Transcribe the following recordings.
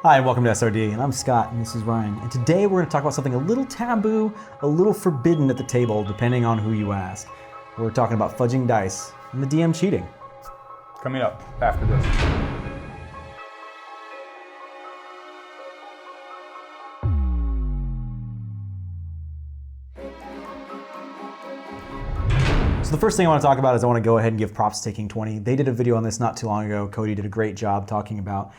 Hi, and welcome to SRD, and I'm Scott, and this is Ryan. And today we're going to talk about something a little taboo, a little forbidden at the table, depending on who you ask. We're talking about fudging dice and the DM cheating. Coming up after this. So the first thing I want to talk about is I want to go ahead and give props to Taking 20. They did a video on this not too long ago. Cody did a great job talking about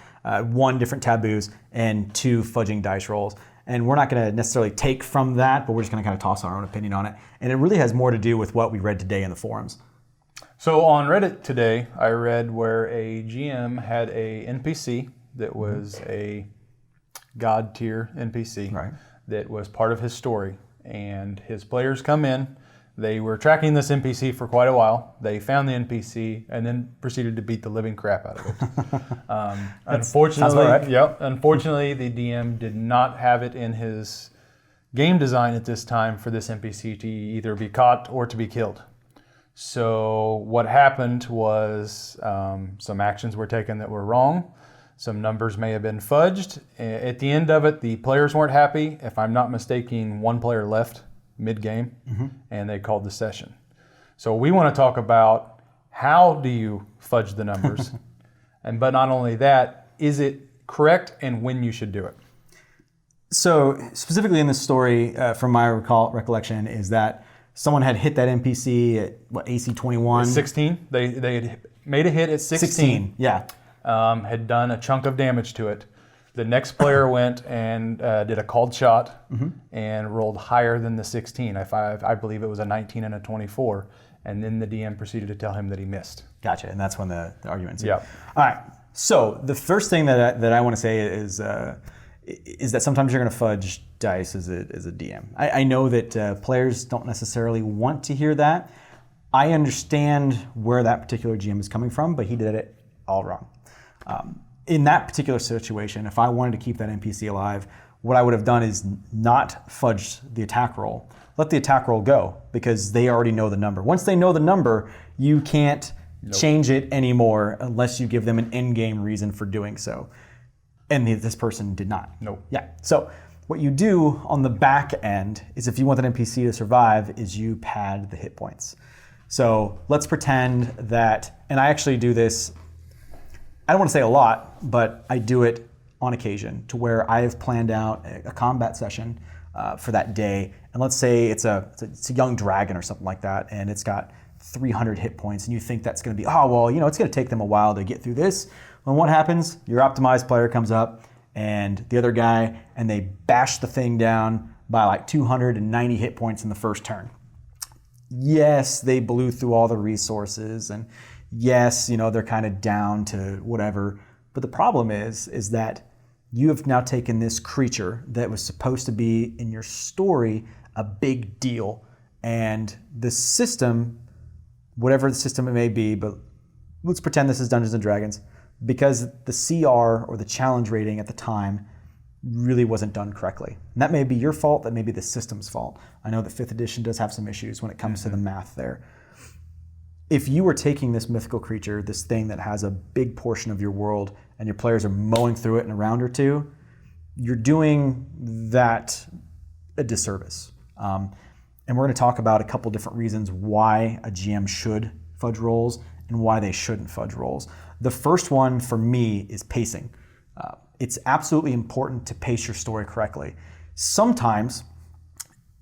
one, different taboos, and two, fudging dice rolls. And we're not going to necessarily take from that, but we're just going to kind of toss our own opinion on it. And it really has more to do with what we read today in the forums. So on Reddit today, I read where a GM had a NPC that was a god tier NPC that was part of his story. And his players come in. They were tracking this NPC for quite a while. They found the NPC and then proceeded to beat the living crap out of it. Unfortunately, the DM did not have it in his game design at this time for this NPC to either be caught or to be killed. So what happened was some actions were taken that were wrong. Some numbers may have been fudged. At the end of it, the players weren't happy. If I'm not mistaken, one player left mid-game, and they called the session. So we want to talk about how do you fudge the numbers, but not only that, is it correct and when you should do it? So specifically in this story, from my recollection, is that someone had hit that NPC at AC 21? 16. They had made a hit at 16. 16, yeah. Had done a chunk of damage to it. The next player went and did a called shot and rolled higher than the 16. I believe it was a 19 and a 24. And then the DM proceeded to tell him that he missed. Gotcha, and that's when the argument ensued. Yeah. All right, so the first thing that I want to say is that sometimes you're going to fudge dice as a DM. I know that players don't necessarily want to hear that. I understand where that particular GM is coming from, but he did it all wrong. In that particular situation, if I wanted to keep that NPC alive, what I would have done is not fudge the attack roll. Let the attack roll go because they already know the number. Once they know the number, you can't change it anymore unless you give them an in-game reason for doing so. And this person did not. Nope. Yeah. So what you do on the back end is if you want that NPC to survive is you pad the hit points. So let's pretend that, and I actually do this, I don't want to say a lot, but I do it on occasion to where I have planned out a combat session for that day. And let's say it's a young dragon or something like that, and it's got 300 hit points, and you think that's going to be, it's going to take them a while to get through this. Well, what happens? Your optimized player comes up, and the other guy, and they bash the thing down by like 290 hit points in the first turn. Yes, they blew through all the resources, and yes, they're kind of down to whatever. But the problem is that you have now taken this creature that was supposed to be in your story a big deal. And the system, whatever the system it may be, but let's pretend this is Dungeons & Dragons, because the CR or the challenge rating at the time really wasn't done correctly. And that may be your fault, that may be the system's fault. I know that 5th edition does have some issues when it comes to the math there. If you were taking this mythical creature, this thing that has a big portion of your world, and your players are mowing through it in a round or two, you're doing that a disservice. And we're going to talk about a couple different reasons why a GM should fudge rolls and why they shouldn't fudge rolls. The first one for me is pacing. It's absolutely important to pace your story correctly. Sometimes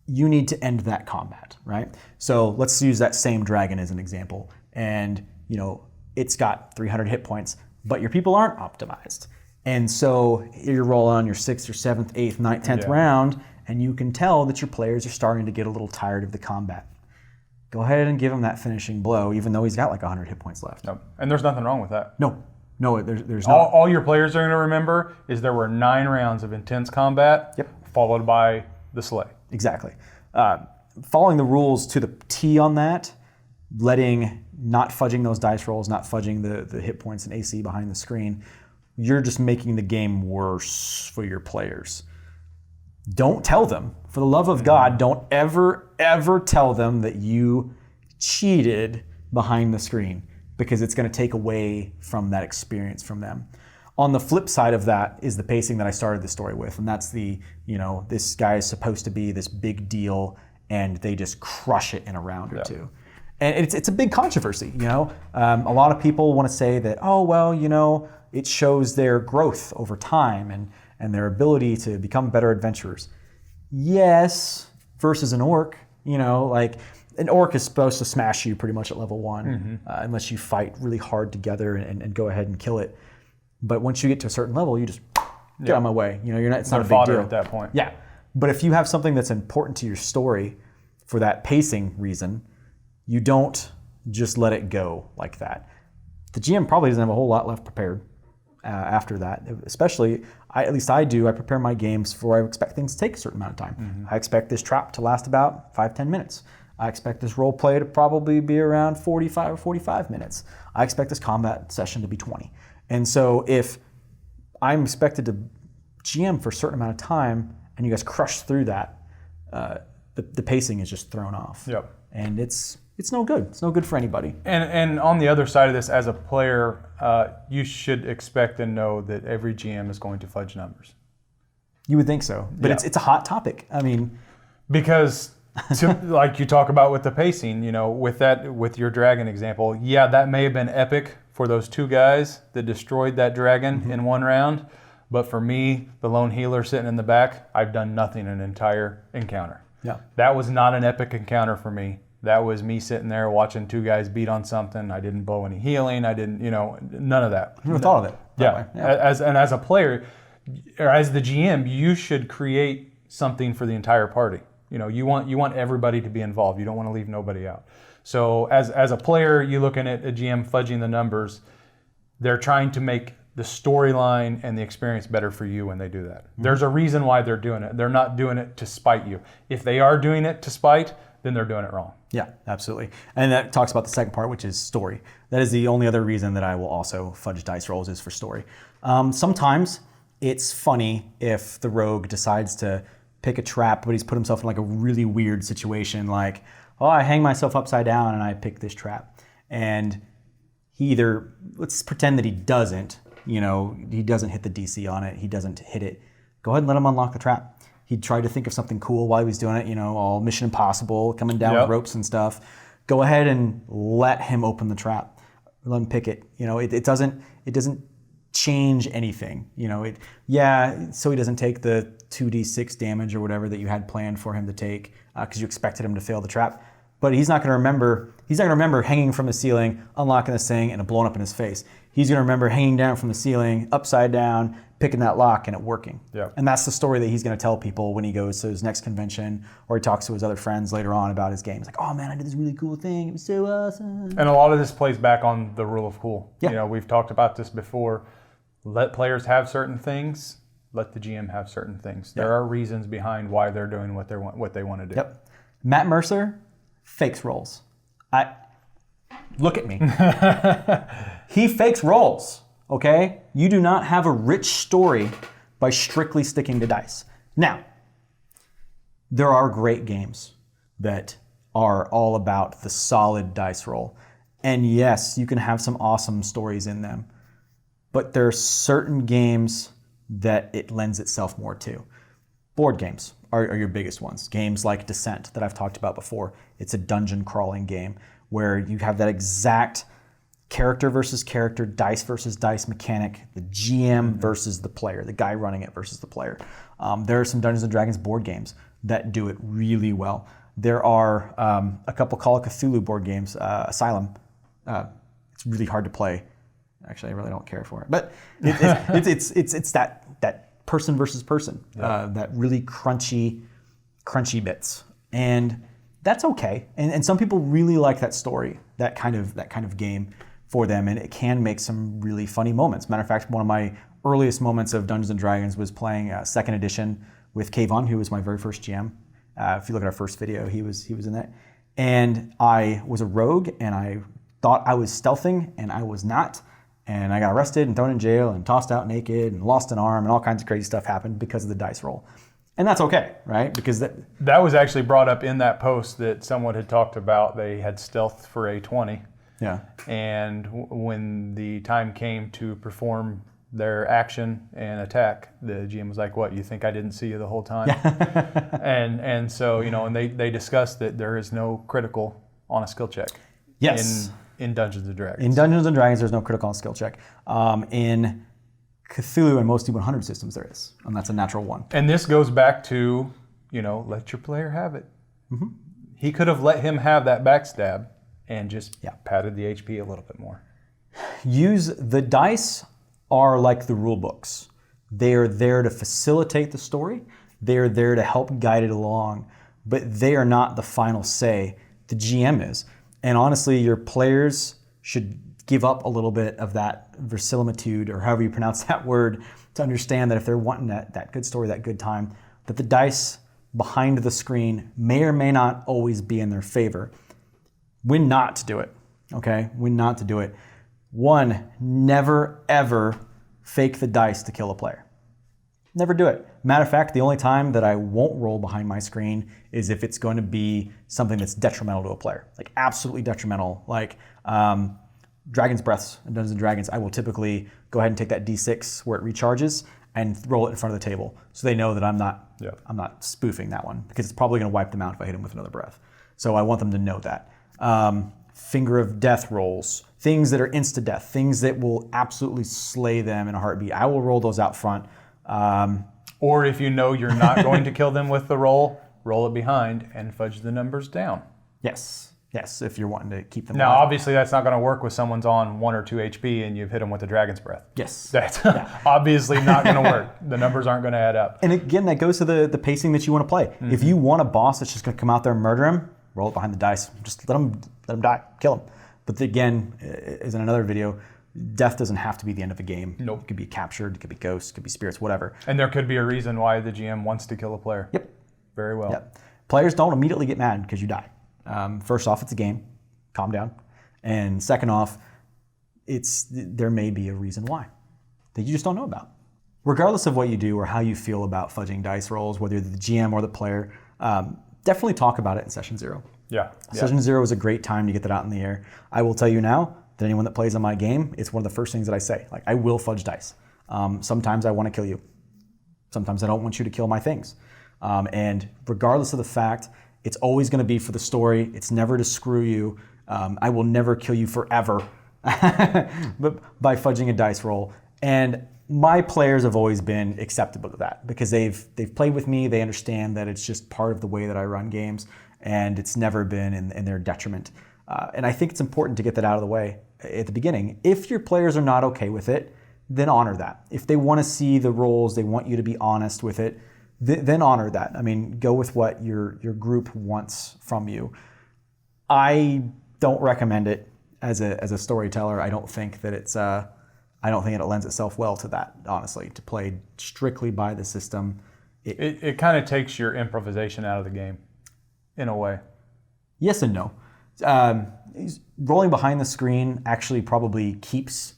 you need to end that combat, right? So let's use that same dragon as an example. And, it's got 300 hit points, but your people aren't optimized. And so you're rolling on your 6th or 7th, 8th, 9th, 10th round, and you can tell that your players are starting to get a little tired of the combat. Go ahead and give him that finishing blow, even though he's got like 100 hit points left. No. And there's nothing wrong with that. No, there's not. All your players are going to remember is there were 9 rounds of intense combat, followed by the slay. Exactly. Following the rules to the T on that, not fudging those dice rolls, not fudging the hit points and AC behind the screen, you're just making the game worse for your players. Don't tell them, for the love of God, don't ever tell them that you cheated behind the screen, because it's going to take away from that experience from them. On the flip side of that is the pacing that I started the story with, and that's this guy is supposed to be this big deal, and they just crush it in a round or two. And it's a big controversy, A lot of people want to say that, oh, well, it shows their growth over time and their ability to become better adventurers. Yes, versus an orc, like an orc is supposed to smash you pretty much at level 1, unless you fight really hard together and go ahead and kill it. But once you get to a certain level, you just get out of my way. It's not a big deal at that point. Yeah, but if you have something that's important to your story for that pacing reason, you don't just let it go like that. The GM probably doesn't have a whole lot left prepared after that. Especially, at least I do. I prepare my games for I expect things to take a certain amount of time. I expect this trap to last about 5-10 minutes. I expect this role play to probably be around 45 or 45 minutes. I expect this combat session to be 20. And so if I'm expected to GM for a certain amount of time and you guys crush through that, the pacing is just thrown off. Yep. And it's no good. It's no good for anybody. And on the other side of this, as a player, you should expect and know that every GM is going to fudge numbers. You would think so. But it's a hot topic. I mean... Because... like you talk about with the pacing, with your dragon example, that may have been epic for those 2 guys that destroyed that dragon in 1 round. But for me, the lone healer sitting in the back, I've done nothing an entire encounter. Yeah. That was not an epic encounter for me. That was me sitting there watching 2 guys beat on something. I didn't blow any healing. I didn't, none of that. You never thought of it. Yeah. As a player, or as the GM, you should create something for the entire party. You want everybody to be involved. You don't want to leave nobody out. So as a player, you're looking at a GM fudging the numbers. They're trying to make the storyline and the experience better for you when they do that. There's a reason why they're doing it. They're not doing it to spite you. If they are doing it to spite, then they're doing it wrong. Yeah, absolutely. And that talks about the second part, which is story. That is the only other reason that I will also fudge dice rolls is for story. Sometimes it's funny if the rogue decides to pick a trap, but he's put himself in like a really weird situation, like, oh, I hang myself upside down and I pick this trap. And he either, let's pretend that he doesn't hit the DC on it, he doesn't hit it. Go ahead and let him unlock the trap. He'd try to think of something cool while he was doing it, all Mission Impossible, coming down with ropes and stuff. Go ahead and let him open the trap. Let him pick it. It doesn't change anything. So he doesn't take the 2d6 damage or whatever that you had planned for him to take because you expected him to fail the trap. But he's not going to remember hanging from the ceiling, unlocking this thing, and it blowing up in his face. He's going to remember hanging down from the ceiling, upside down, picking that lock, and it working. Yeah. And that's the story that he's going to tell people when he goes to his next convention or he talks to his other friends later on about his game. He's like, oh man, I did this really cool thing. It was so awesome. And a lot of this plays back on the rule of cool. Yeah. We've talked about this before. Let players have certain things. Let the GM have certain things. There are reasons behind why they're doing what they want to do. Yep. Matt Mercer fakes rolls. Look at me. He fakes rolls, okay? You do not have a rich story by strictly sticking to dice. Now, there are great games that are all about the solid dice roll. And yes, you can have some awesome stories in them. But there are certain games that it lends itself more to. Board games are your biggest ones. Games like Descent that I've talked about before. It's a dungeon crawling game where you have that exact character versus character, dice versus dice mechanic, the GM versus the player, the guy running it versus the player. There are some Dungeons & Dragons board games that do it really well. There are a couple Call of Cthulhu board games, Asylum. It's really hard to play. Actually, I really don't care for it. But it's that person versus person, that really crunchy bits. And that's okay. And some people really like that story, that kind of game for them, and it can make some really funny moments. Matter of fact, one of my earliest moments of Dungeons & Dragons was playing 2nd edition with Kayvon, who was my very first GM. If you look at our first video, he was in that. And I was a rogue, and I thought I was stealthing, and I was not. And I got arrested and thrown in jail and tossed out naked and lost an arm, and all kinds of crazy stuff happened because of the dice roll. And that's okay, right? Because that was actually brought up in that post that someone had talked about. They had stealth for a 20. Yeah. And when the time came to perform their action and attack. The GM was like, "What? You think I didn't see you the whole time?" and so and they discussed that there is no critical on a skill check. Yes. In Dungeons and Dragons. In Dungeons and Dragons, there's no critical on skill check. In Cthulhu and most D100 systems, there is, and that's a natural one. And this goes back to let your player have it. Mm-hmm. He could have let him have that backstab and just padded the HP a little bit more. The dice are like the rule books. They are there to facilitate the story. They are there to help guide it along, but they are not the final say. The GM is. And honestly, your players should give up a little bit of that verisimilitude, or however you pronounce that word, to understand that if they're wanting that good story, that good time, that the dice behind the screen may or may not always be in their favor. When not to do it, okay? When not to do it. One, never ever fake the dice to kill a player. Never do it. Matter of fact, the only time that I won't roll behind my screen is if it's going to be something that's detrimental to a player, like absolutely detrimental. Like Dragon's Breaths and Dungeons and Dragons, I will typically go ahead and take that D6 where it recharges and roll it in front of the table, so they know that I'm not spoofing that one, because it's probably going to wipe them out if I hit them with another breath. So I want them to know that. Finger of Death rolls, things that are insta-death, things that will absolutely slay them in a heartbeat. I will roll those out front. Or if you know you're not going to kill them with the roll it behind and fudge the numbers down. Yes, if you're wanting to keep them Now, alive. obviously, that's not going to work with someone's on 1 or 2 HP and you've hit them with the Dragon's Breath. Yes. That's obviously not going to work. The numbers aren't going to add up. And again, that goes to the pacing that you want to play. Mm-hmm. If you want a boss that's just going to come out there and murder him, roll it behind the dice. Just let him die, kill him. But again, as in another video, death doesn't have to be the end of a game. Nope. It could be captured, it could be ghosts, it could be spirits, whatever. And there could be a reason why the GM wants to kill a player. Yep. Very well. Yep. Players don't immediately get mad because you die. First off, it's a game. Calm down. And second off, there may be a reason why that you just don't know about. Regardless of what you do or how you feel about fudging dice rolls, whether you're the GM or the player, definitely talk about it in Session 0. Yeah. Session 0 is a great time to get that out in the air. I will tell you now that anyone that plays on my game, it's one of the first things that I say. Like, I will fudge dice. Sometimes I want to kill you. Sometimes I don't want you to kill my things. And regardless of the fact, it's always going to be for the story. It's never to screw you. I will never kill you forever but by fudging a dice roll. And my players have always been acceptable to that because they've played with me. They understand that it's just part of the way that I run games, and it's never been in their detriment. And I think it's important to get that out of the way at the beginning. If your players are not okay with it, then honor that. If they want to see the rolls, they want you to be honest with it, then honor that. I mean, go with what your group wants from you. I don't recommend it as a storyteller. I don't think that I don't think it lends itself well to that, honestly, to play strictly by the system. It kind of takes your improvisation out of the game, in a way. Yes and no. Rolling behind the screen actually probably keeps...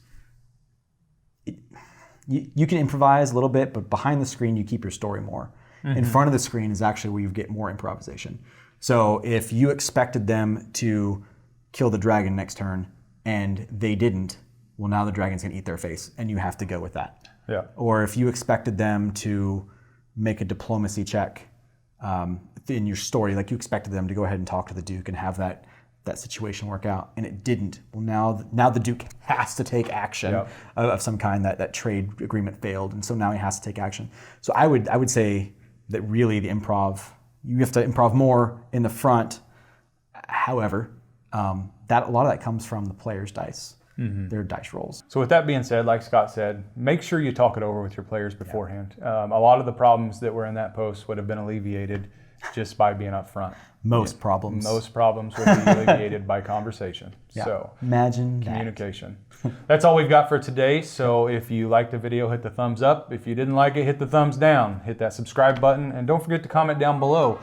You can improvise a little bit, but behind the screen, you keep your story more. Mm-hmm. In front of the screen is actually where you get more improvisation. So if you expected them to kill the dragon next turn and they didn't, well, now the dragon's going to eat their face, and you have to go with that. Yeah. Or if you expected them to make a diplomacy check in your story, like you expected them to go ahead and talk to the Duke and have that situation work out, and it didn't. Well, now the Duke has to take action of some kind. That trade agreement failed, and so now he has to take action. So I would say that really the improv, you have to improv more in the front. However, that a lot of that comes from the players' dice. Mm-hmm. Their dice rolls. So with that being said, like Scott said, make sure you talk it over with your players beforehand. A lot of the problems that were in that post would have been alleviated just by being up front. Most problems would be alleviated by conversation. Yeah. So imagine communication. That's all we've got for today. So if you liked the video, hit the thumbs up. If you didn't like it, hit the thumbs down. Hit that subscribe button, and don't forget to comment down below.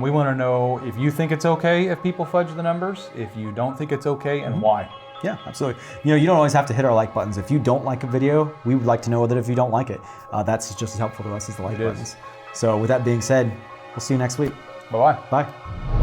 We want to know if you think it's okay if people fudge the numbers, if you don't think it's okay, and why. Yeah, absolutely. You don't always have to hit our like buttons. If you don't like a video, we would like to know that if you don't like it. That's just as helpful to us as the like buttons. So with that being said, we'll see you next week. Bye-bye. Bye.